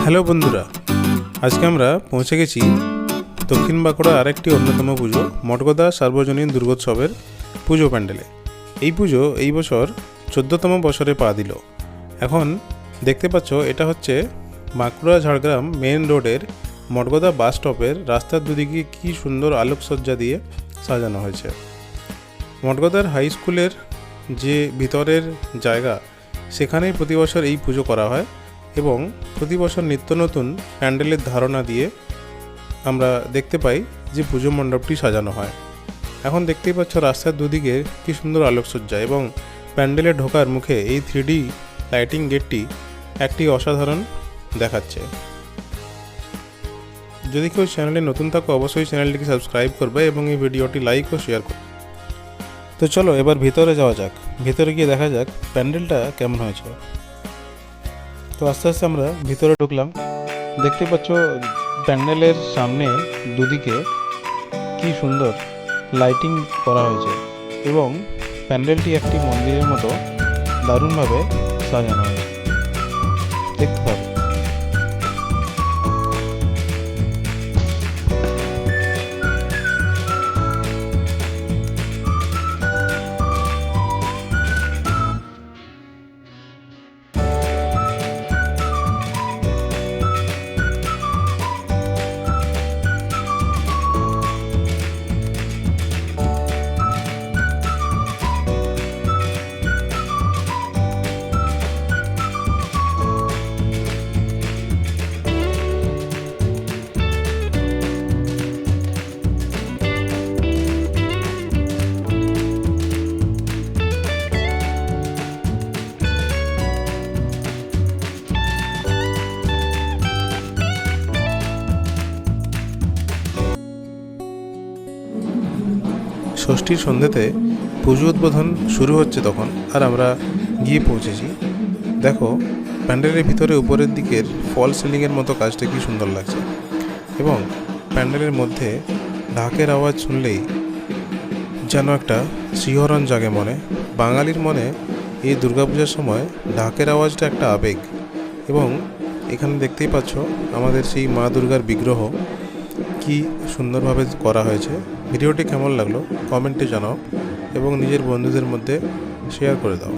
Hello বন্ধুরা, আজকে আমরা পৌঁছে গেছি দক্ষিণ বাঁকুড়ার আরেকটি অন্যতম পুজো মঠগোদা সার্বজনীন দুর্গোৎসবের পুজো প্যান্ডেলে। এই পুজো এই বছর 14তম বছরে পা দিল। এখন দেখতে পাচ্ছ এটা হচ্ছে বাঁকুড়া ঝাড়গ্রাম মেন রোডের মঠগোদা বাস স্টপের রাস্তার দুদিকে কী সুন্দর আলোকসজ্জা দিয়ে সাজানো হয়েছে। মঠগোদার হাই স্কুলের যে ভিতরের জায়গা সেখানেই প্রতি বছর এই পুজো করা হয় এবং প্রতি বছর নিত্য নতুন প্যান্ডেলের ধারণা দিয়ে আমরা দেখতে পাই যে পুজো মণ্ডপটি সাজানো হয়। এখন দেখতেই পাচ্ছ রাস্তার দুদিকে কী সুন্দর আলোকসজ্জা এবং প্যান্ডেলে ঢোকার মুখে এই 3D লাইটিং গেটটি একটি অসাধারণ দেখাচ্ছে। যদি কেউ চ্যানেলে নতুন থাকো অবশ্যই চ্যানেলটিকে সাবস্ক্রাইব করবে এবং এই ভিডিওটি লাইক ও শেয়ার করবে। তো চলো এবার ভিতরে যাওয়া যাক, ভিতরে গিয়ে দেখা যাক প্যান্ডেলটা কেমন হয়েছে। তো আস্তে আস্তে আমরা ভিতরে ঢুকলাম। দেখতে পাচ্ছ প্যান্ডেলের সামনে দুদিকে কি সুন্দর লাইটিং করা হয়েছে এবং প্যান্ডেলটি একটি মন্দিরের মতো দারুণভাবে সাজানো হয়েছে, দেখতে পাবে। ষষ্ঠীর সন্ধ্যেতে পুজো উদ্বোধন শুরু হচ্ছে তখন, আর আমরা গিয়ে পৌঁছেছি। দেখো প্যান্ডেলের ভিতরে উপরের দিকের ফল সিলিংয়ের মতো কাজটা কি সুন্দর লাগছে এবং প্যান্ডেলের মধ্যে ঢাকের আওয়াজ শুনলেই যেন একটা শিহরণ জাগে মনে। বাঙালির মনে এই দুর্গাপূজার সময় ঢাকের আওয়াজটা একটা আবেগ। এবং এখানে দেখতেই পাচ্ছ আমাদের সেই মা দুর্গার বিগ্রহ কি সুন্দরভাবে করা হয়েছে। ভিডিওটি কেমন লাগলো কমেন্টে জানাও এবং নিজের বন্ধুদের মধ্যে শেয়ার করে দাও।